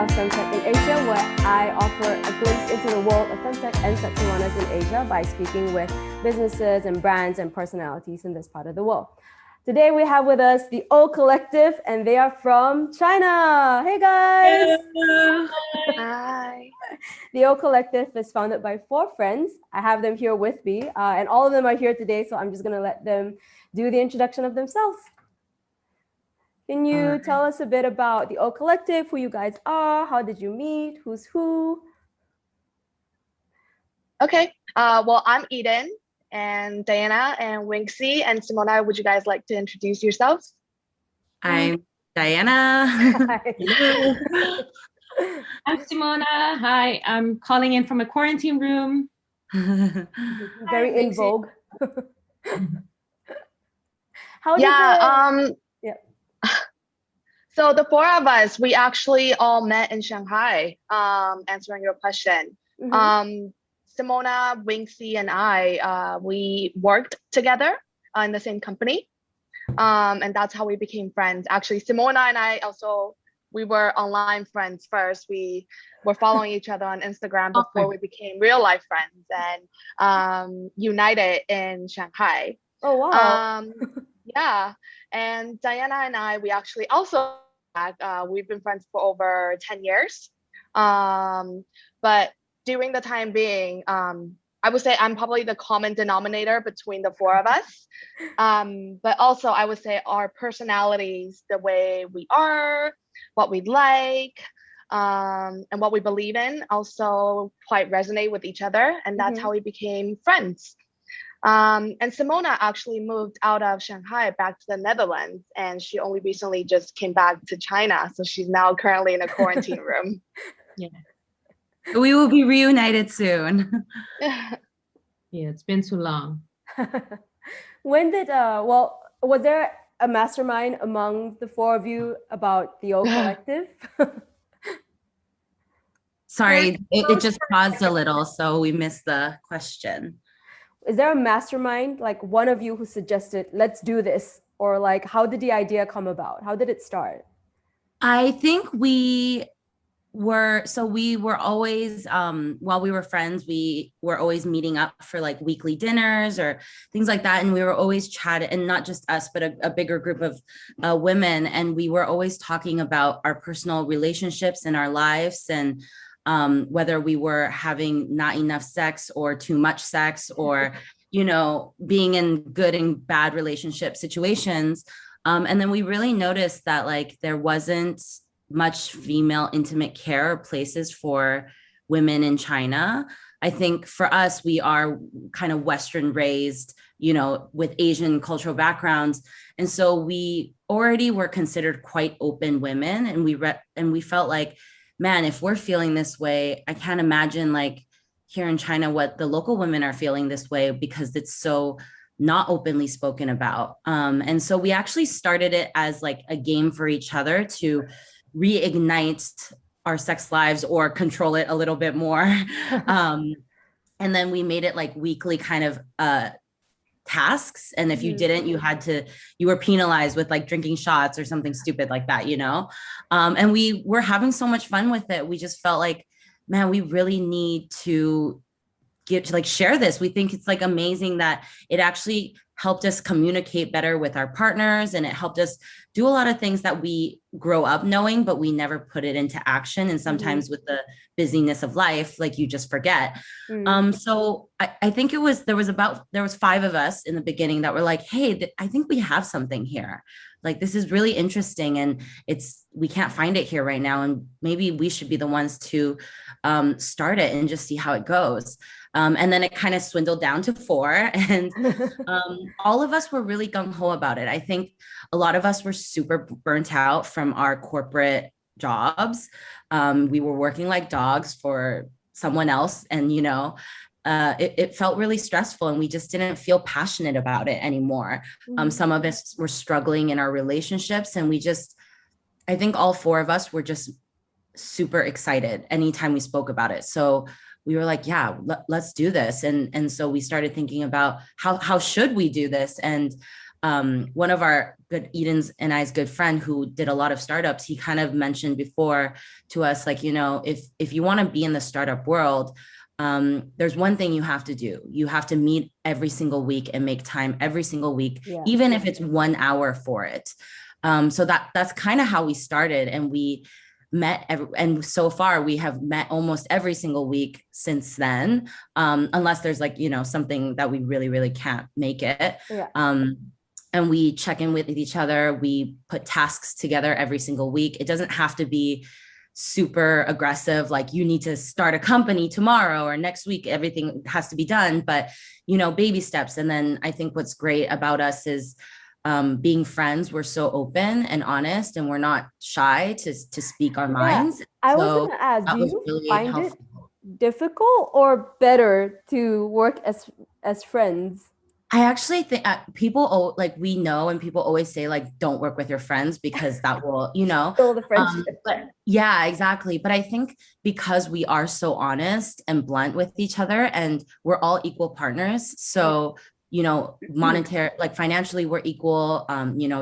of Femtech In Asia, where I offer a glimpse into the world of Femtech and sexualness in Asia by speaking with businesses and brands and personalities in this part of the world. Today we have with us the O Collective, and they are from China. Hey guys! Hello. Hi. The O Collective is founded by 4 friends. I have them here with me, and all of them are here today, so I'm just going to let them do the introduction of themselves. Can you tell us a bit about the O Collective, who you guys are, how did you meet, who's who? Okay. Well, I'm Eden, and Diana and Winxi and Simona. Would you guys like to introduce yourselves? I'm Diana. I'm Simona. Hi, I'm calling in from a quarantine room. Very in vogue. So the 4 of us, we actually all met in Shanghai, answering your question. Simona, Winxi, and I, we worked together in the same company. And that's how we became friends. Actually, Simona and I also, we were online friends first. We were following each other on Instagram before we became real life friends and united in Shanghai. Oh, wow. Yeah. And Diana and I, we actually also, we've been friends for over 10 years. But during the time being, I would say I'm probably the common denominator between the 4 of us. But also I would say our personalities, the way we are, what we like, and what we believe in also quite resonate with each other. And that's how we became friends. And Simona actually moved out of Shanghai back to the Netherlands, and she only recently just came back to China. So she's now currently in a quarantine room. Yeah. We will be reunited soon. Yeah, it's been too long. When did, well, was there a mastermind among the 4 of you about the O Collective? Sorry, it just paused a little, so we missed the question. Is there a mastermind, like one of you who suggested, let's do this? Or like, how did the idea come about? How did it start? I think we were always, while we were friends, we were always meeting up for like weekly dinners or things like that. And we were always chatting, and not just us, but a bigger group of women. And we were always talking about our personal relationships in our lives, and whether we were having not enough sex or too much sex, or, you know, being in good and bad relationship situations. And then we really noticed that like there wasn't much female intimate care or places for women in China. I think for us, we are kind of Western raised, you know, with Asian cultural backgrounds. And so we already were considered quite open women. And we felt like, man, if we're feeling this way, I can't imagine like here in China, what the local women are feeling this way, because it's so not openly spoken about. And so we actually started it as like a game for each other to reignite our sex lives or control it a little bit more. And then we made it like weekly kind of tasks. And if you didn't, you were penalized with like drinking shots or something stupid like that, you know? And we were having so much fun with it. We just felt like, man, we really need to share this. We think it's like amazing that it actually helped us communicate better with our partners, and it helped us do a lot of things that we grow up knowing, but we never put it into action. And sometimes with the busyness of life, like you just forget. So I think there was 5 of us in the beginning that were like, hey, I think we have something here. Like, this is really interesting, and we can't find it here right now. And maybe we should be the ones to start it and just see how it goes. And then it kind of swindled down to 4, and all of us were really gung-ho about it. I think a lot of us were super burnt out from our corporate jobs. We were working like dogs for someone else, and you know, it felt really stressful, and we just didn't feel passionate about it anymore. Some of us were struggling in our relationships, and I think all 4 of us were just super excited anytime we spoke about it. So we were like, yeah, let's do this. And so we started thinking about how should we do this? And one of our good Eden's and I's good friend who did a lot of startups, he kind of mentioned before to us, like, if you want to be in the startup world, there's one thing you have to do. You have to meet every single week and make time every single week, even if it's 1 hour for it. So that's kind of how we started, and we met and so far we have met almost every single week since then, unless there's like, something that we really, really can't make it. And we check in with each other. We put tasks together every single week. It doesn't have to be super aggressive, like you need to start a company tomorrow or next week, everything has to be done, but baby steps. And then I think what's great about us is being friends, we're so open and honest, and we're not shy to speak our minds. I was gonna ask, do you really find it difficult or better to work as friends? I actually think people we know, and people always say like, don't work with your friends because that will, kill the friendship. But yeah, exactly. But I think because we are so honest and blunt with each other, and we're all equal partners. So, monetary, like financially, we're equal,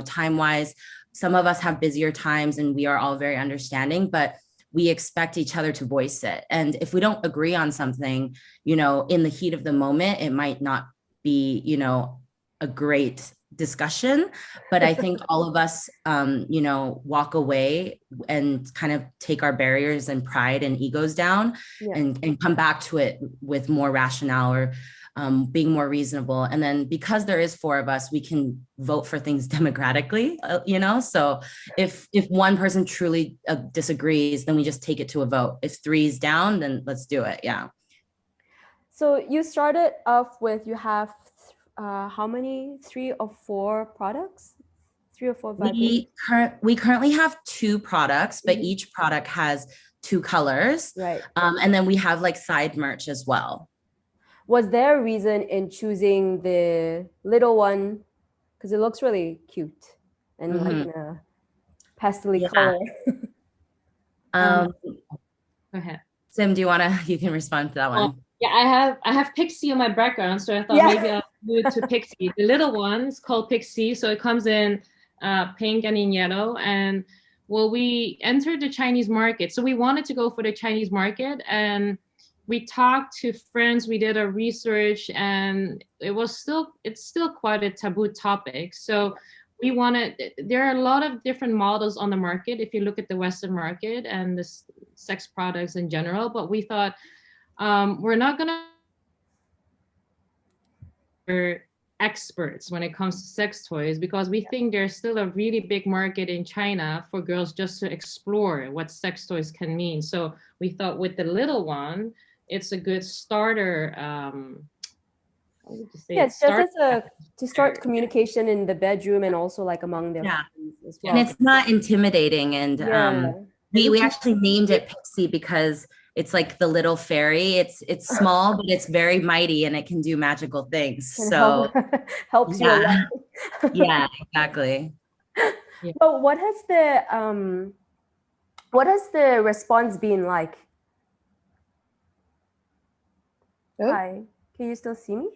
time wise, some of us have busier times and we are all very understanding, but we expect each other to voice it. And if we don't agree on something, in the heat of the moment, it might not be, a great discussion, but I think all of us, walk away and kind of take our barriers and pride and egos down, and come back to it with more rationale, or being more reasonable. And then because there is 4 of us, we can vote for things democratically, so if one person truly disagrees, then we just take it to a vote. If 3 is down, then let's do it. Yeah. So you started off with, you have how many? 3 or 4 products? 3 or 4 we currently have 2 products, but each product has 2 colors. Right. And then we have like side merch as well. Was there a reason in choosing the little one? Because it looks really cute and like in a pastel color. Go ahead. Sim, do you can respond to that one. Yeah, I have Pixie on my background, so I thought maybe I'll move to Pixie. The little one is called Pixie, so it comes in pink and in yellow. And we entered the Chinese market, so we wanted to go for the Chinese market, and we talked to friends. We did a research, and it's still quite a taboo topic. So there are a lot of different models on the market if you look at the Western market and the sex products in general. But we thought, we're not gonna be experts when it comes to sex toys, because we think there's still a really big market in China for girls just to explore what sex toys can mean. So we thought with the little one, it's a good starter. It's just to start communication in the bedroom and also like among their friends as well. And it's not intimidating. And we actually named it Pixie because it's like the little fairy. It's small, but it's very mighty, and it can do magical things. So helps you a lot. Yeah, exactly. But what has the response been like? Hi, can you still see me?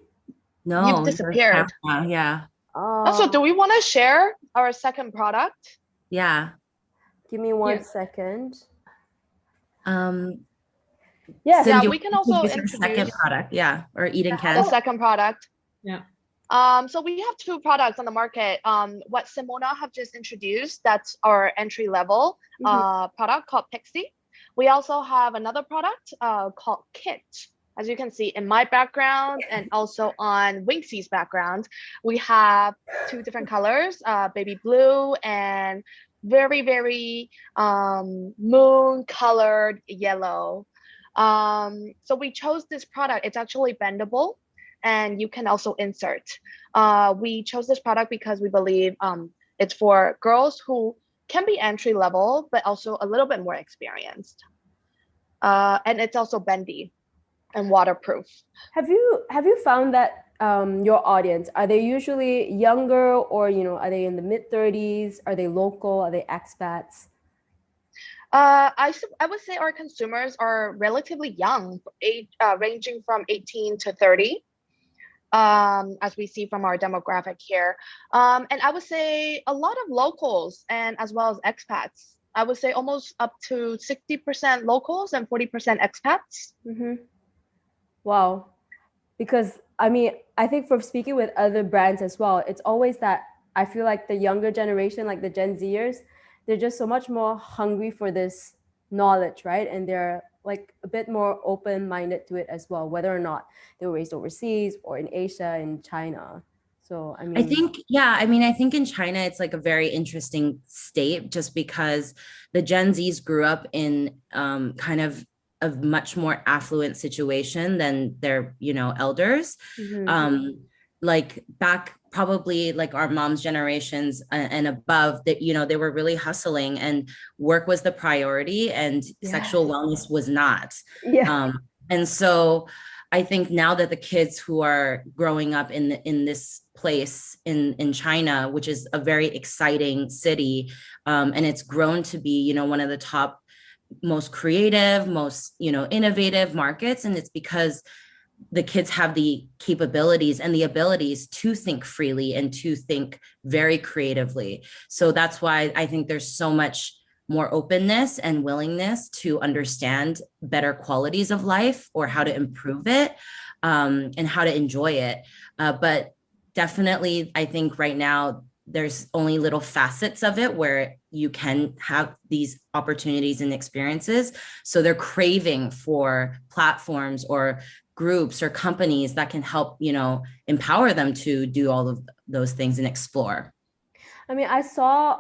No, you've disappeared. Yeah. Also, do we want to share our second product? Yeah. Give me 1 second. Yes. Yeah, we can also introduce the second product. Yeah, or Eden can. The second product. Yeah. So we have 2 products on the market. What Simona have just introduced, that's our entry level product called Pixie. We also have another product called Kit. As you can see in my background and also on Winxi's background, we have 2 different colors, baby blue and very, very moon colored yellow. So we chose this product. It's actually bendable, and you can also insert. We chose this product because we believe it's for girls who can be entry level, but also a little bit more experienced. And it's also bendy and waterproof. Have you found that your audience, are they usually younger, or are they in the mid-30s? Are they local? Are they expats? I would say our consumers are relatively young, age ranging from 18 to 30. as we see from our demographic here. And I would say a lot of locals and as well as expats. I would say almost up to 60% locals and 40% expats. Wow. Because I mean, I think from speaking with other brands as well, it's always that I feel like the younger generation, like the Gen Zers, they're just so much more hungry for this knowledge, right? And they're like a bit more open-minded to it as well, whether or not they were raised overseas or in Asia, in China. So I mean, I think in China it's like a very interesting state, just because the Gen Zs grew up in kind of a much more affluent situation than their, elders. Like back probably like our mom's generations and above, that they were really hustling, and work was the priority, and sexual wellness was not. And so I think now that the kids who are growing up in this place in China, which is a very exciting city, and it's grown to be, one of the top most creative, most, innovative markets. And it's because the kids have the capabilities and the abilities to think freely and to think very creatively. So that's why I think there's so much more openness and willingness to understand better qualities of life, or how to improve it, and how to enjoy it. But definitely, I think right now there's only little facets of it where you can have these opportunities and experiences. So they're craving for platforms or groups or companies that can help, empower them to do all of those things and explore. I mean, I saw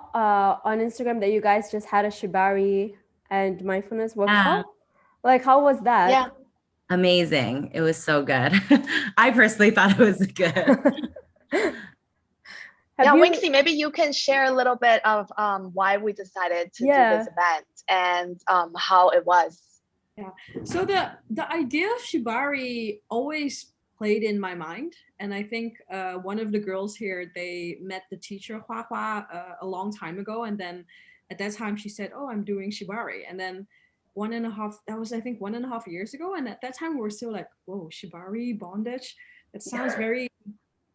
on Instagram that you guys just had a Shibari and mindfulness workshop. Like, how was that? Yeah. Amazing. It was so good. I personally thought it was good. Winxi, maybe you can share a little bit of why we decided to do this event and how it was. Yeah. So the idea of Shibari always played in my mind, and I think one of the girls here, they met the teacher Hua Hua a long time ago, and then at that time she said, "Oh, I'm doing Shibari," and then 1.5 years ago, and at that time we were still like, "Whoa, Shibari bondage? That sounds very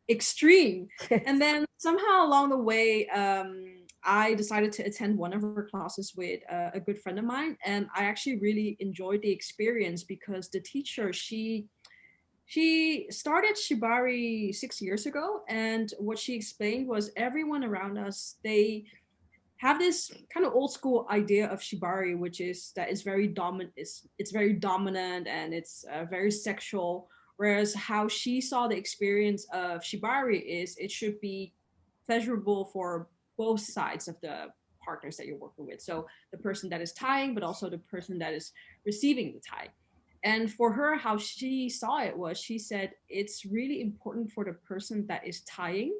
extreme." And then somehow along the way, I decided to attend one of her classes with a good friend of mine, and I actually really enjoyed the experience because the teacher, she started Shibari 6 years ago, and what she explained was everyone around us, they have this kind of old school idea of Shibari, which is that it's very dominant, it's very dominant, and it's very sexual. Whereas how she saw the experience of Shibari is it should be pleasurable for both sides of the partners that you're working with. So the person that is tying, but also the person that is receiving the tie. And for her, how she saw it was, she said, it's really important for the person that is tying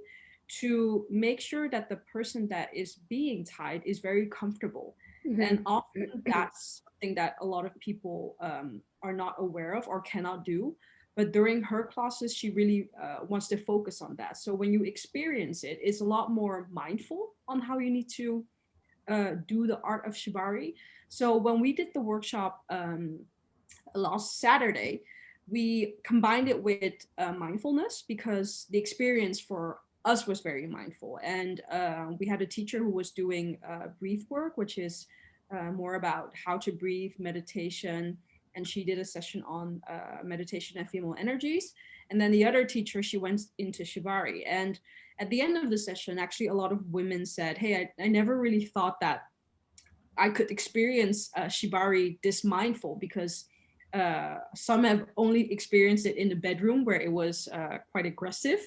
to make sure that the person that is being tied is very comfortable. And often that's something that a lot of people are not aware of or cannot do. But during her classes, she really wants to focus on that. So when you experience it, it's a lot more mindful on how you need to do the art of Shibari. So when we did the workshop last Saturday, we combined it with mindfulness, because the experience for us was very mindful. And we had a teacher who was doing breath work, which is more about how to breathe, meditation, and she did a session on meditation and female energies. And then the other teacher, she went into Shibari. And at the end of the session, actually a lot of women said, hey, I never really thought that I could experience Shibari this mindful, because some have only experienced it in the bedroom where it was quite aggressive.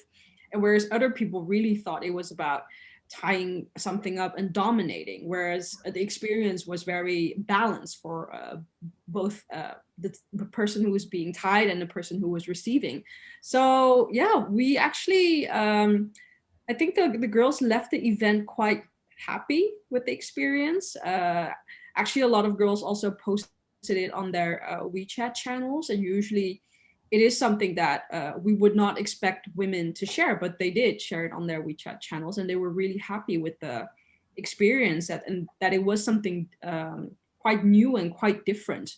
And whereas other people really thought it was about tying something up and dominating, whereas the experience was very balanced for both the person who was being tied and the person who was receiving. So yeah, we actually, I think the girls left the event quite happy with the experience. Actually, a lot of girls also posted it on their WeChat channels, and usually it is something that we would not expect women to share, but they did share it on their WeChat channels, and they were really happy with the experience, and that it was something quite new and quite different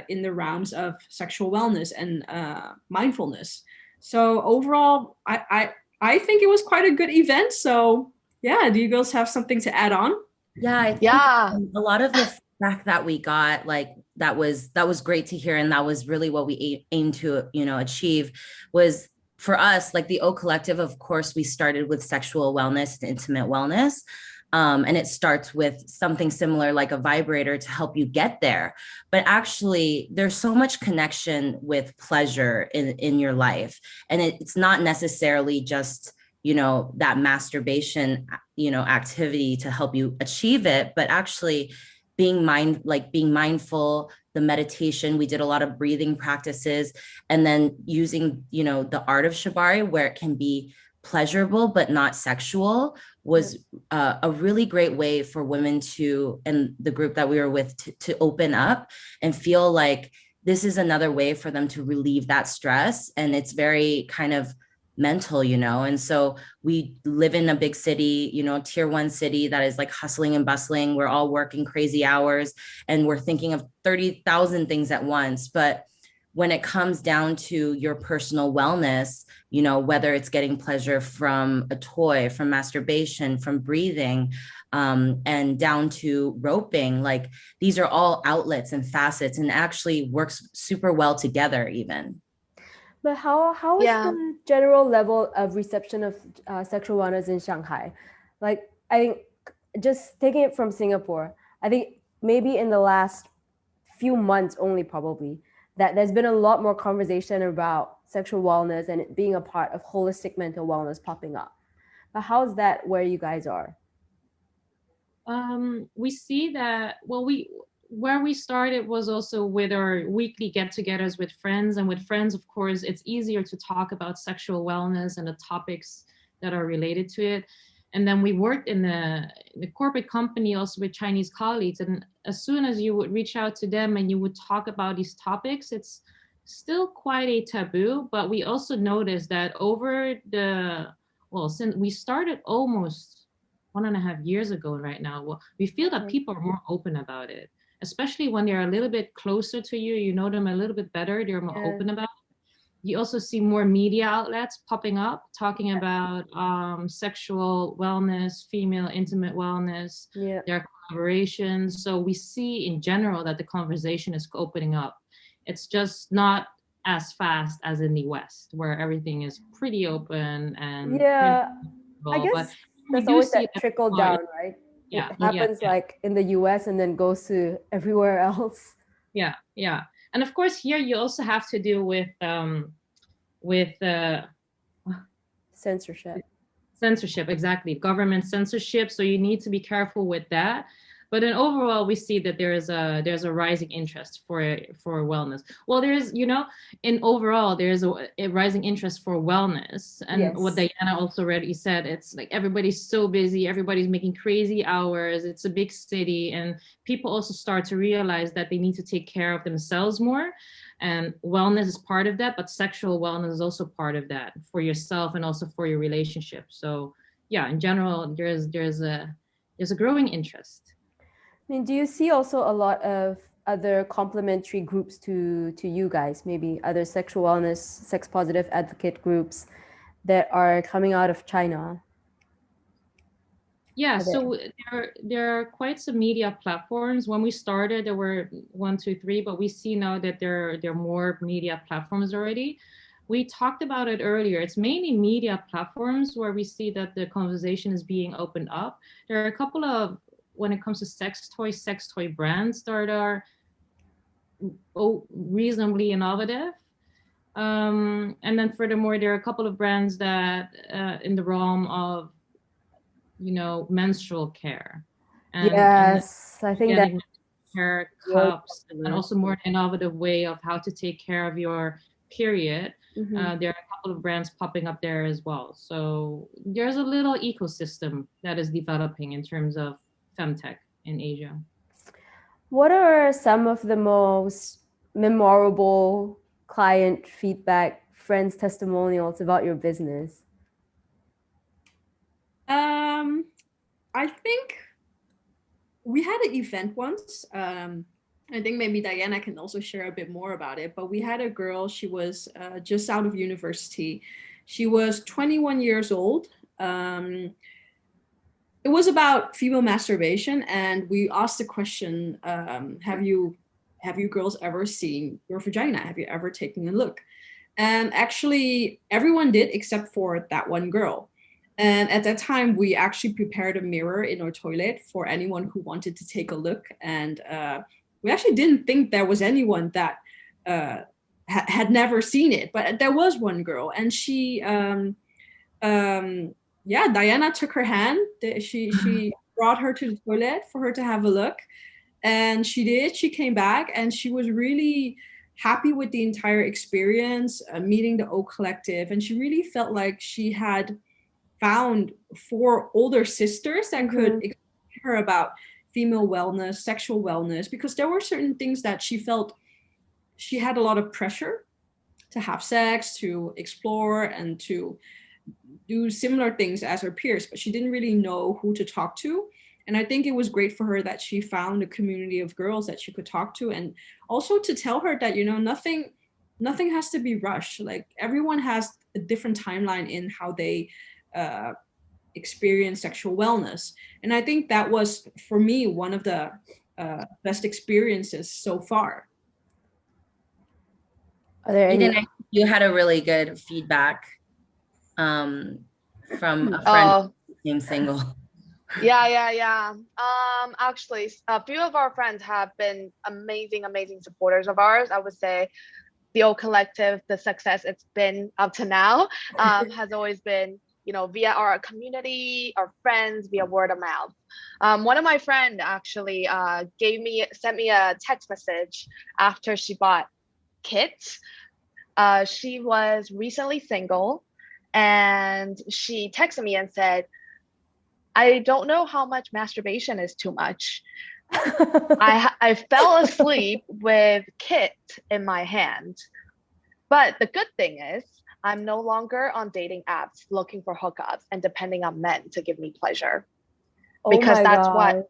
in the realms of sexual wellness and mindfulness. So overall, I think it was quite a good event. So yeah, do you girls have something to add on? Yeah, I think Yeah. a lot of the feedback that we got, like that was great to hear, and that was really what we aim to, achieve. Was for us, like the O Collective. Of course, we started with sexual wellness and intimate wellness, and it starts with something similar like a vibrator to help you get there. But actually, there's so much connection with pleasure in your life, and it's not necessarily just that masturbation activity to help you achieve it, but actually being mindful, the meditation. We did a lot of breathing practices, and then using the art of shibari, where it can be pleasurable but not sexual, was a really great way for women to, and the group that we were with, to open up and feel like this is another way for them to relieve that stress. And it's very kind of mental, and so we live in a big city, tier 1 city that is like hustling and bustling. We're all working crazy hours and we're thinking of 30,000 things at once. But when it comes down to your personal wellness, whether it's getting pleasure from a toy, from masturbation, from breathing, and down to roping, like these are all outlets and facets, and actually works super well together even. But how is Yeah. the general level of reception of sexual wellness in Shanghai? Like, I think just taking it from Singapore, I think maybe in the last few months only, probably, that there's been a lot more conversation about sexual wellness and it being a part of holistic mental wellness popping up. But how's that where you guys are? We see that, where we started was also with our weekly get-togethers with friends. And with friends, of course, it's easier to talk about sexual wellness and the topics that are related to it. And then we worked in the corporate company also with Chinese colleagues. And as soon as you would reach out to them and you would talk about these topics, it's still quite a taboo. But we also noticed that since we started almost 1.5 years ago right now, we feel that people are more open about it, especially when they're a little bit closer to you, you know them a little bit better, they're more open about it. You also see more media outlets popping up talking about sexual wellness, female intimate wellness, their collaborations. So we see in general that the conversation is opening up. It's just not as fast as in the West, where everything is pretty open and I guess there's always that trickle down, right? Yeah, it happens like in the US and then goes to everywhere else. Yeah. And of course, here you also have to deal with censorship. Exactly, government censorship. So you need to be careful with that. But then overall, we see that there's a rising interest for wellness. Well, there's a rising interest for wellness, and what Diana also already said, it's like everybody's so busy, everybody's making crazy hours. It's a big city, and people also start to realize that they need to take care of themselves more. And wellness is part of that, but sexual wellness is also part of that for yourself and also for your relationship. So yeah, in general, there's a growing interest. I mean, do you see also a lot of other complementary groups to you guys, maybe other sexual wellness, sex positive advocate groups that are coming out of China? Yeah, so there are quite some media platforms. When we started, there were 1, 2, 3, but we see now that there are more media platforms already. We talked about it earlier. It's mainly media platforms where we see that the conversation is being opened up. There are a couple of, when it comes to sex toy brands that are reasonably innovative. And then furthermore, there are a couple of brands that in the realm of, menstrual care. I think that hair cups, and also more innovative way of how to take care of your period. There are a couple of brands popping up there as well. So there's a little ecosystem that is developing in terms of Femtech in Asia. What are some of the most memorable client feedback, friends' testimonials about your business? I think we had an event once, and I think maybe Diana can also share a bit more about it, but we had a girl, she was just out of university. She was 21 years old. It was about female masturbation, and we asked the question, have you girls ever seen your vagina? Have you ever taken a look? And actually everyone did except for that one girl. And at that time, we actually prepared a mirror in our toilet for anyone who wanted to take a look. And we actually didn't think there was anyone that had never seen it, but there was one girl, and she yeah, Diana took her hand. She brought her to the toilet for her to have a look, and she did. She came back, and she was really happy with the entire experience, meeting the O Collective, and she really felt like she had found 4 older sisters that could explain her about female wellness, sexual wellness, because there were certain things that she felt she had a lot of pressure to have sex, to explore, and to do similar things as her peers, but she didn't really know who to talk to. And I think it was great for her that she found a community of girls that she could talk to, and also to tell her that, you know, nothing has to be rushed. Like, everyone has a different timeline in how they experience sexual wellness. And I think that was, for me, one of the best experiences so far. Are there any? Eden, you had a really good feedback from a friend who became single. Yeah. Actually, a few of our friends have been amazing supporters of ours. I would say the O Collective, the success it's been up to now, has always been, you know, via our community, our friends, via word of mouth. One of my friends actually sent me a text message after she bought kits. She was recently single, and she texted me and said, I don't know how much masturbation is too much. I fell asleep with kit in my hand. But the good thing is, I'm no longer on dating apps looking for hookups and depending on men to give me pleasure. Because that's what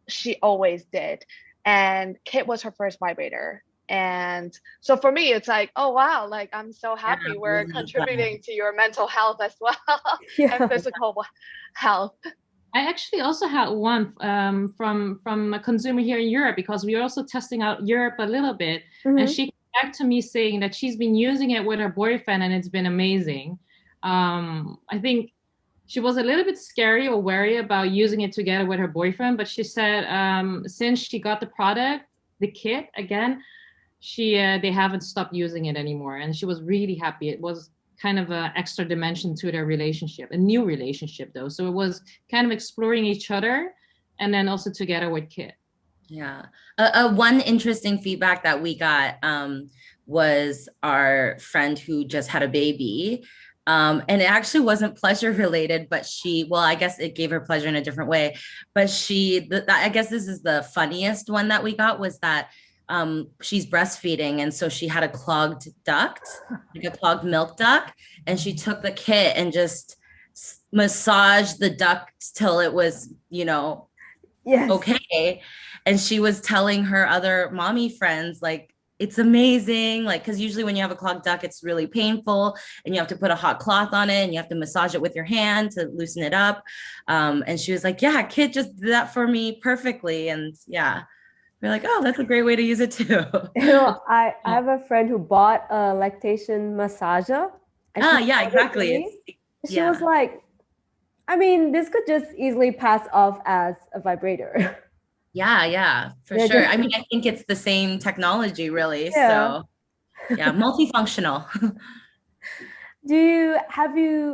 she always did. And kit was her first vibrator. And so for me, it's like, oh, wow, like, I'm so happy we're contributing to your mental health as well, and physical health. I actually also had one from a consumer here in Europe, because we were also testing out Europe a little bit. And she came back to me saying that she's been using it with her boyfriend and it's been amazing. I think she was a little bit scary or wary about using it together with her boyfriend, but she said since she got the product, the kit again, they haven't stopped using it anymore, and she was really happy. It was kind of an extra dimension to their relationship, a new relationship though. So it was kind of exploring each other, and then also together with Kit. Yeah. One interesting feedback that we got was our friend who just had a baby. And it actually wasn't pleasure related, but I guess it gave her pleasure in a different way. But I guess this is the funniest one that we got, was that she's breastfeeding, and so she had a clogged duct, like a clogged milk duct, and she took the kit and just massaged the duct till it was, you know, okay. And she was telling her other mommy friends, like, it's amazing, like, because usually when you have a clogged duct, it's really painful, and you have to put a hot cloth on it, and you have to massage it with your hand to loosen it up. And she was like, yeah, Kit just did that for me perfectly. And yeah, we're like, oh, that's a great way to use it too. You know, I have a friend who bought a lactation massager. Yeah, exactly. She was like, I mean, this could just easily pass off as a vibrator. Yeah, for sure. I mean, I think it's the same technology, really. So yeah, multifunctional.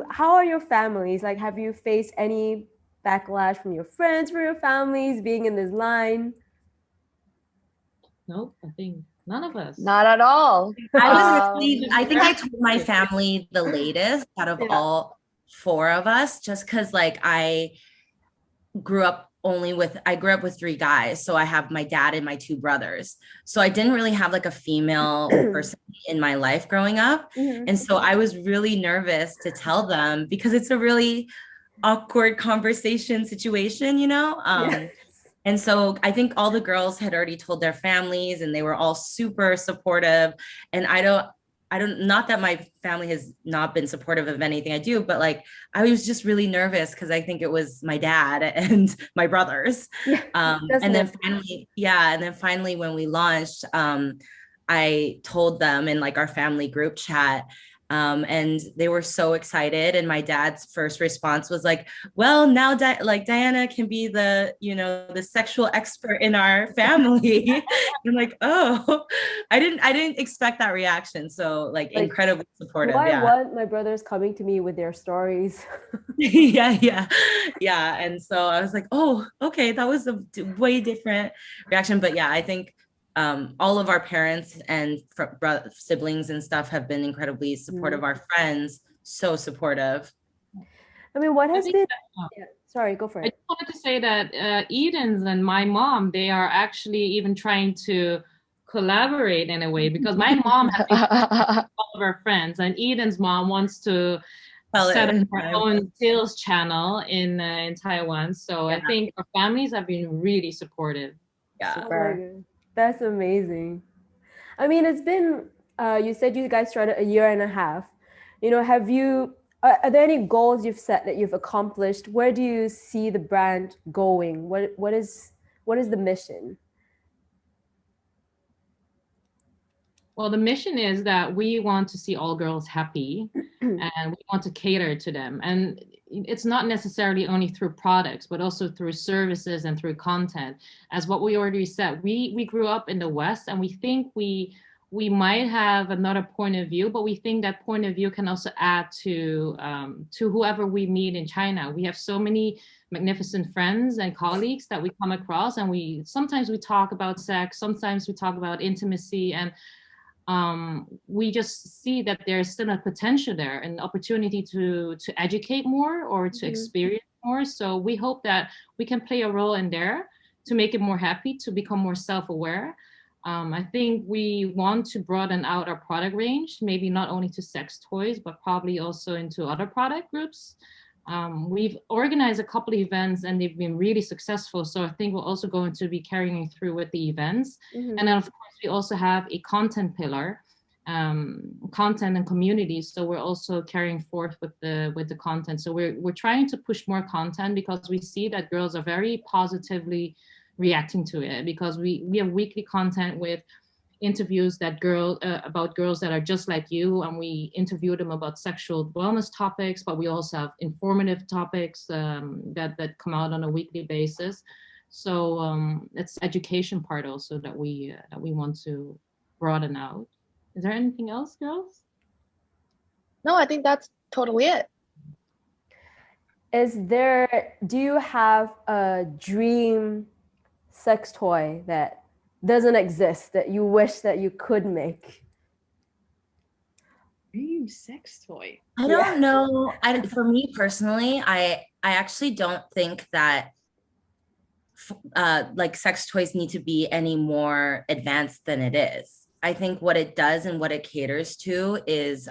How are your families? Like, have you faced any backlash from your friends, from your families being in this line? Nope, I think none of us. Not at all. I think I told my family the latest out of all 4 of us, just because, like, I grew up with 3 guys. So I have my dad and my 2 brothers. So I didn't really have like a female person in my life growing up. And so I was really nervous to tell them, because it's a really awkward conversation situation, you know? And so I think all the girls had already told their families and they were all super supportive. And not that my family has not been supportive of anything I do, but like I was just really nervous because I think it was my dad and my brothers. Yeah, And then finally when we launched, I told them in like our family group chat, and they were so excited. And my dad's first response was like, well, now like Diana can be the sexual expert in our family. I'm like, oh, I didn't expect that reaction. So like incredibly supportive. I Yeah. want my brothers coming to me with their stories. Yeah. And so I was like, oh, okay, that was a way different reaction. But yeah, I think all of our parents and siblings and stuff have been incredibly supportive. Our friends, so supportive. I mean, what has been sorry, go for it. I just wanted to say that Eden's and my mom, they are actually even trying to collaborate in a way, because my mom has all of her friends, and Eden's mom wants to set up her own sales channel in Taiwan. So I think our families have been really supportive. Yeah. Oh, that's amazing. I mean, it's been, you said you guys started a year and a half. Are there any goals you've set that you've accomplished? Where do you see the brand going? What is the mission? Well, the mission is that we want to see all girls happy and we want to cater to them. And it's not necessarily only through products, but also through services and through content. As what we already said, we grew up in the West, and we think we might have another point of view, but we think that point of view can also add to whoever we meet in China. We have so many magnificent friends and colleagues that we come across, and sometimes we talk about sex, sometimes we talk about intimacy, and we just see that there's still a potential there, an opportunity to educate more or to experience more. So we hope that we can play a role in there to make it more happy, to become more self-aware. I think we want to broaden out our product range, maybe not only to sex toys, but probably also into other product groups. We've organized a couple of events and they've been really successful. So I think we're also going to be carrying through with the events. And then of course, we also have a content pillar, content and community. So we're also carrying forth with the content. So we're trying to push more content because we see that girls are very positively reacting to it, because we have weekly content with interviews about girls that are just like you, and we interview them about sexual wellness topics, but we also have informative topics that come out on a weekly basis. So it's education part also that we want to broaden out. Is there anything else, girls? No, I think that's totally it. Do you have a dream sex toy that doesn't exist that you wish that you could make? Dream sex toy. I don't know. For me personally, I actually don't think that like sex toys need to be any more advanced than it is. I think what it does and what it caters to is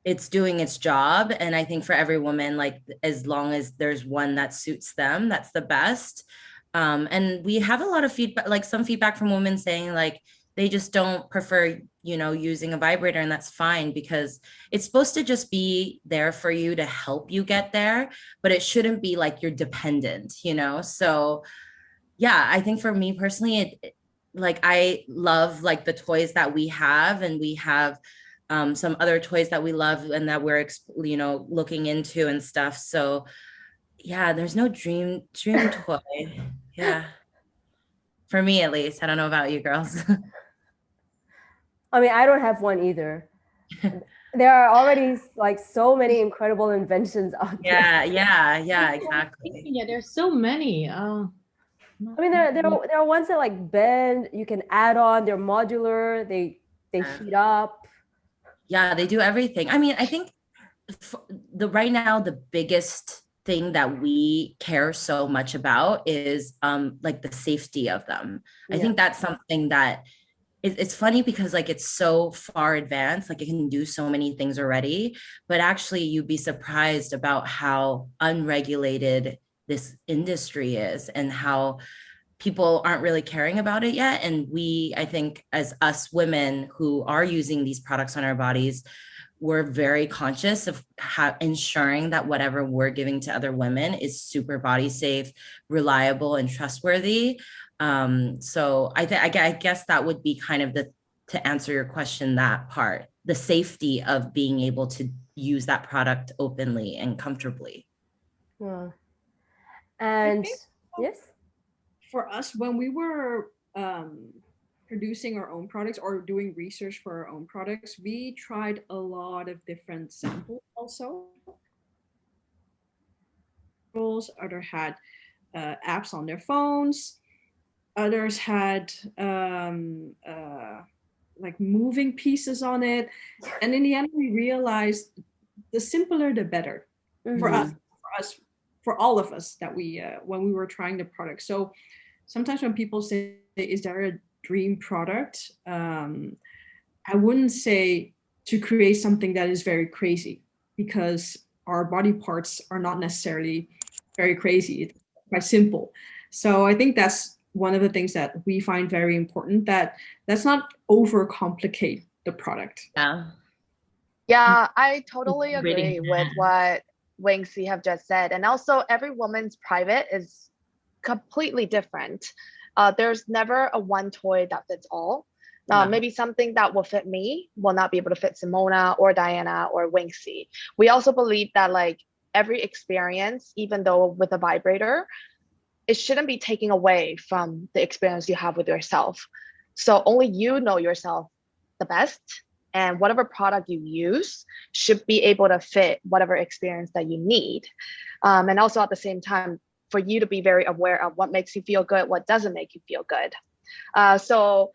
it's doing its job. And I think for every woman, like as long as there's one that suits them, that's the best. And we have a lot of feedback, like some feedback from women saying like they just don't prefer, using a vibrator, and that's fine because it's supposed to just be there for you to help you get there, but it shouldn't be like you're dependent, So yeah, I think for me personally, like I love like the toys that we have, and we have some other toys that we love and that we're, looking into and stuff. So yeah, there's no dream toy. Yeah. For me, at least. I don't know about you girls. I mean, I don't have one either. There are already like so many incredible inventions out there. Yeah, exactly. Yeah, there's so many. I mean, there are ones that like bend, you can add on, they're modular, they heat up. Yeah, they do everything. I mean, I think right now, the biggest thing that we care so much about is like the safety of them. I think that's something that it's funny because like it's so far advanced, like it can do so many things already, but actually you'd be surprised about how unregulated this industry is and how people aren't really caring about it yet. And I think as us women who are using these products on our bodies, we're very conscious of ensuring that whatever we're giving to other women is super body safe, reliable, and trustworthy. So I guess that would be kind of to answer your question, that part, the safety of being able to use that product openly and comfortably. Yeah. And yes, for us, when we were producing our own products or doing research for our own products, we tried a lot of different samples also. Others had apps on their phones. Others had like moving pieces on it. And in the end, we realized the simpler, the better for us, for all of us that we, when we were trying the product. So sometimes when people say, is there a dream product? I wouldn't say to create something that is very crazy, because our body parts are not necessarily very crazy. It's quite simple. So I think that's one of the things that we find very important, that let's not overcomplicate the product. Yeah, I totally agree with what Winxi have just said. And also every woman's private is completely different. There's never a one toy that fits all. Maybe something that will fit me will not be able to fit Simona or Diana or Winxi. We also believe that like every experience, even though with a vibrator, it shouldn't be taken away from the experience you have with yourself. So only you know yourself the best, and whatever product you use should be able to fit whatever experience that you need. And also at the same time, for you to be very aware of what makes you feel good, what doesn't make you feel good. So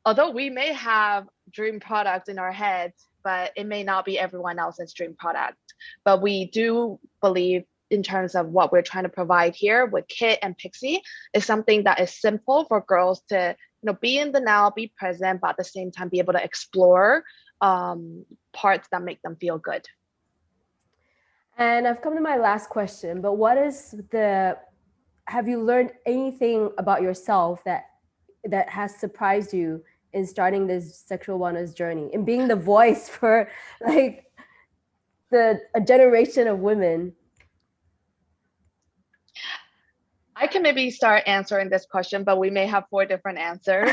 although we may have dream products in our heads, but it may not be everyone else's dream product. But we do believe in terms of what we're trying to provide here with Kit and Pixie is something that is simple for girls to, be in the now, be present, but at the same time be able to explore parts that make them feel good. And I've come to my last question, but have you learned anything about yourself that has surprised you in starting this sexual wellness journey and being the voice for like a generation of women? I can maybe start answering this question, but we may have 4 different answers.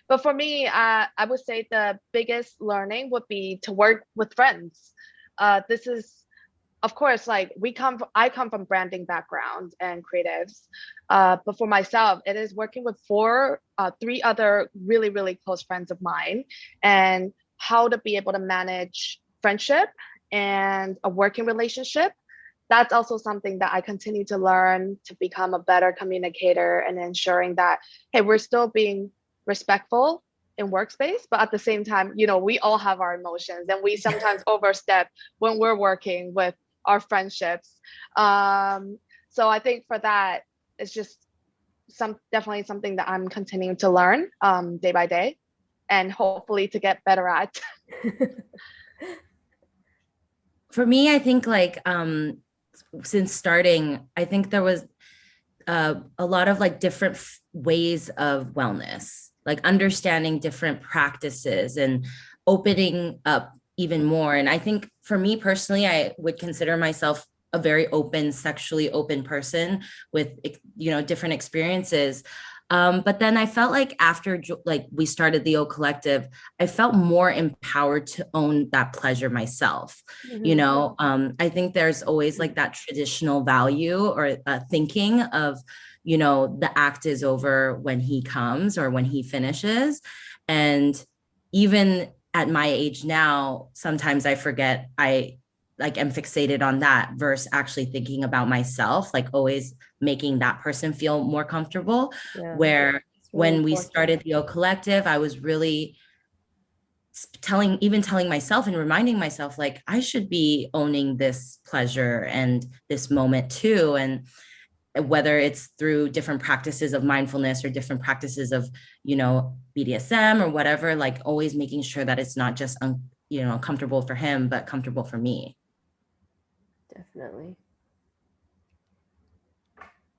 But for me, I would say the biggest learning would be to work with friends. This is, of course, like I come from branding background and creatives. But for myself, it is working with 3 other really, really close friends of mine, and how to be able to manage friendship and a working relationship. That's also something that I continue to learn to become a better communicator, and ensuring that, hey, we're still being respectful in workspace, but at the same time, we all have our emotions, and we sometimes overstep when we're working with our friendships. So I think for that, it's just definitely something that I'm continuing to learn day by day, and hopefully to get better at. For me, I think like since starting, I think there was a lot of like different ways of wellness, like understanding different practices and opening up even more. And I think for me personally, I would consider myself a very open, sexually open person with, different experiences. But then I felt like after like we started the O Collective, I felt more empowered to own that pleasure myself. I think there's always like that traditional value or thinking of, the act is over when he comes or when he finishes. And even at my age now, sometimes I forget I am fixated on that versus actually thinking about myself, like always making that person feel more comfortable. Where when we started the O Collective, I was really telling myself and reminding myself, like, I should be owning this pleasure and this moment too. And whether it's through different practices of mindfulness or different practices of, BDSM or whatever, like always making sure that it's not just, comfortable for him, but comfortable for me. Definitely.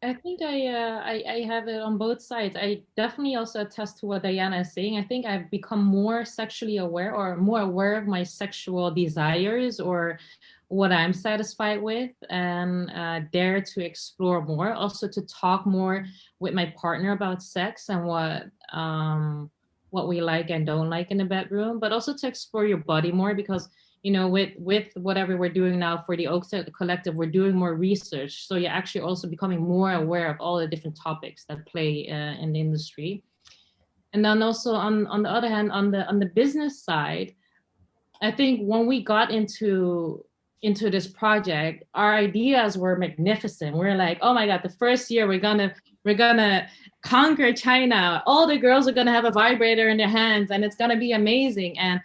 I think I have it on both sides. I definitely also attest to what Diana is saying. I think I've become more sexually aware or more aware of my sexual desires or what I'm satisfied with, and dare to explore more. Also to talk more with my partner about sex and what we like and don't like in the bedroom, but also to explore your body more because with whatever we're doing now for the Oak Collective, we're doing more research. So you're actually also becoming more aware of all the different topics that play in the industry. And then also on the other hand, on the business side, I think when we got into this project, our ideas were magnificent. We're like, oh my God, the first year we're gonna conquer China. All the girls are gonna have a vibrator in their hands, and it's gonna be amazing. And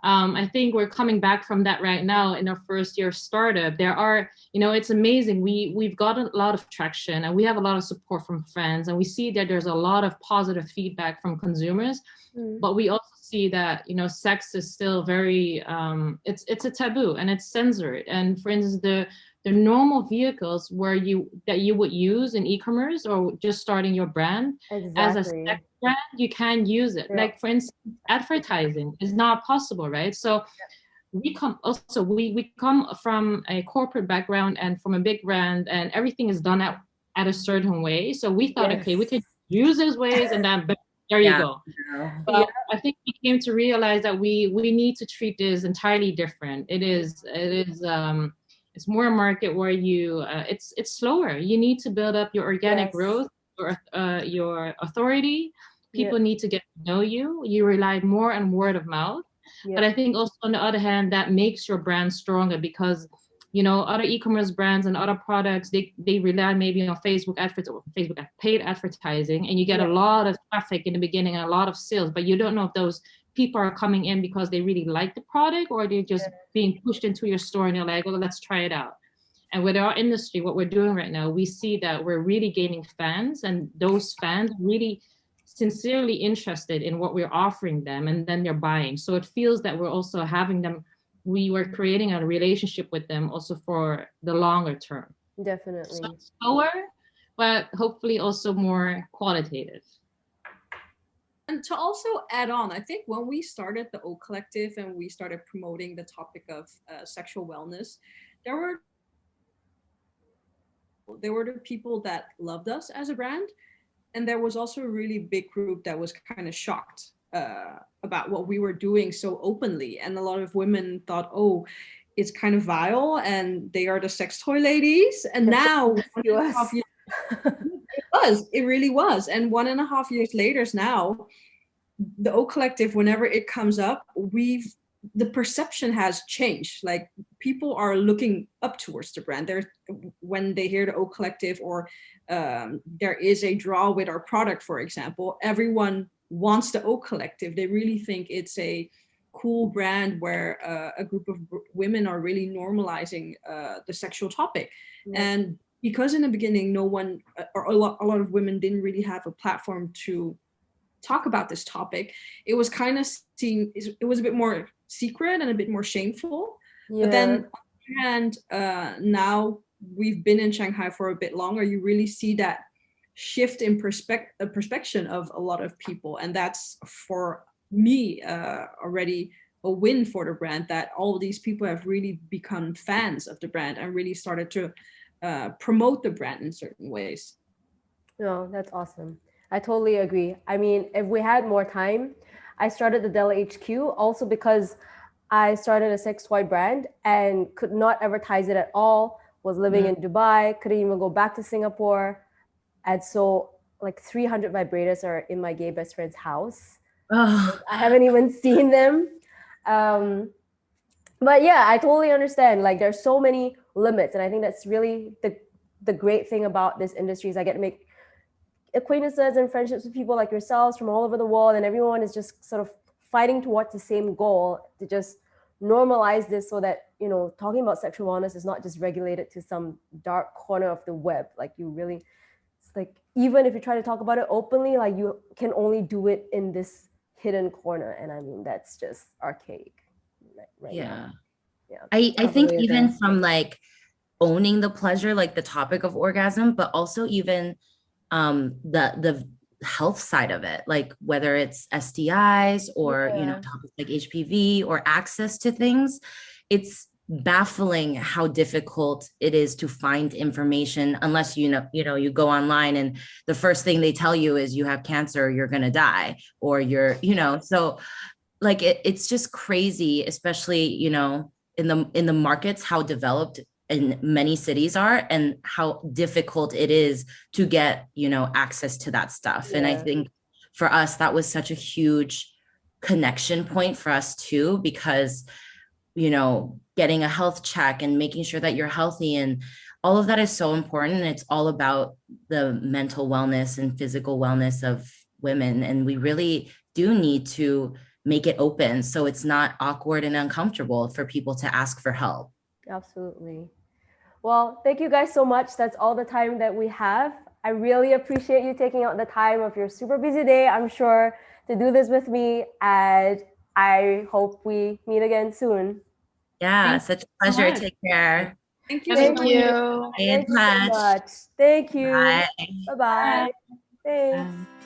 I think we're coming back from that right now in our first year of startup. There are, it's amazing. We've got a lot of traction and we have a lot of support from friends, and we see that there's a lot of positive feedback from consumers. But we also see that sex is still very it's a taboo and it's censored. And for instance, the normal vehicles that you would use in e-commerce or just starting your brand as a Exactly. sex brand, you can use it. Yeah. Like for instance, advertising is not possible, right? So we come from a corporate background and from a big brand, and everything is done at a certain way. So we thought, okay, we could use those ways, and then there you Yeah. go. But I think we came to realize that we need to treat this entirely different. It's more a market where it's slower. You need to build up your organic growth, your authority. People need to get to know you. You rely more on word of mouth. But I think also on the other hand, that makes your brand stronger because other e-commerce brands and other products, they rely maybe on Facebook paid advertising, and you get a lot of traffic in the beginning and a lot of sales, but you don't know if those people are coming in because they really like the product or they're just being pushed into your store and you're like, well, let's try it out. And with our industry, what we're doing right now, we see that we're really gaining fans, and those fans really sincerely interested in what we're offering them, and then they're buying. So it feels that we're also having them, we were creating a relationship with them also for the longer term. Definitely. So slower, but hopefully also more qualitative. And to also add on, I think when we started the O Collective and we started promoting the topic of sexual wellness, there were the people that loved us as a brand, and there was also a really big group that was kind of shocked about what we were doing so openly. And a lot of women thought, oh, it's kind of vile and they are the sex toy ladies. And now it really was. And 1.5 years later now, the O Collective, whenever it comes up, the perception has changed. Like people are looking up towards the brand. When they hear the O Collective or there is a draw with our product, for example, everyone wants the O Collective. They really think it's a cool brand where a group of women are really normalizing the sexual topic. And because in the beginning, no one or a lot of women didn't really have a platform to talk about this topic, it was kind of seen, it was a bit more secret and a bit more shameful. But then on the other hand, now we've been in Shanghai for a bit longer, you really see that shift in perspective of a lot of people, and that's for me already a win for the brand, that all of these people have really become fans of the brand and really started to promote the brand in certain ways. No, that's awesome. I totally agree. I mean, if we had more time, I started the Della HQ also because I started a sex toy brand and could not advertise it at all, was living in Dubai, couldn't even go back to Singapore. And so like 300 vibrators are in my gay best friend's house. I haven't even seen them. But yeah, I totally understand. Like there's so many limits. And I think that's really the great thing about this industry is I get to make acquaintances and friendships with people like yourselves from all over the world, and everyone is just sort of fighting towards the same goal to just normalize this so that talking about sexual wellness is not just regulated to some dark corner of the web. Like you really, it's like even if you try to talk about it openly, like you can only do it in this hidden corner, and I mean that's just archaic right now. I think even from like owning the pleasure, like the topic of orgasm, but also even the health side of it, like whether it's STIs or topics like HPV or access to things. It's baffling how difficult it is to find information unless you go online and the first thing they tell you is you have cancer, you're going to die, or so like it's just crazy, especially in the markets, how developed in many cities are and how difficult it is to get access to that stuff. And I think for us that was such a huge connection point for us too, because getting a health check and making sure that you're healthy and all of that is so important. And it's all about the mental wellness and physical wellness of women, and we really do need to make it open so it's not awkward and uncomfortable for people to ask for help. Absolutely. Well, thank you guys so much. That's all the time that we have. I really appreciate you taking out the time of your super busy day, I'm sure, to do this with me, and I hope we meet again soon. Yeah, such a pleasure. Take care. Thank you. Thank so much. you. Thank you so much. Thank you. Bye. Bye-bye. Thanks.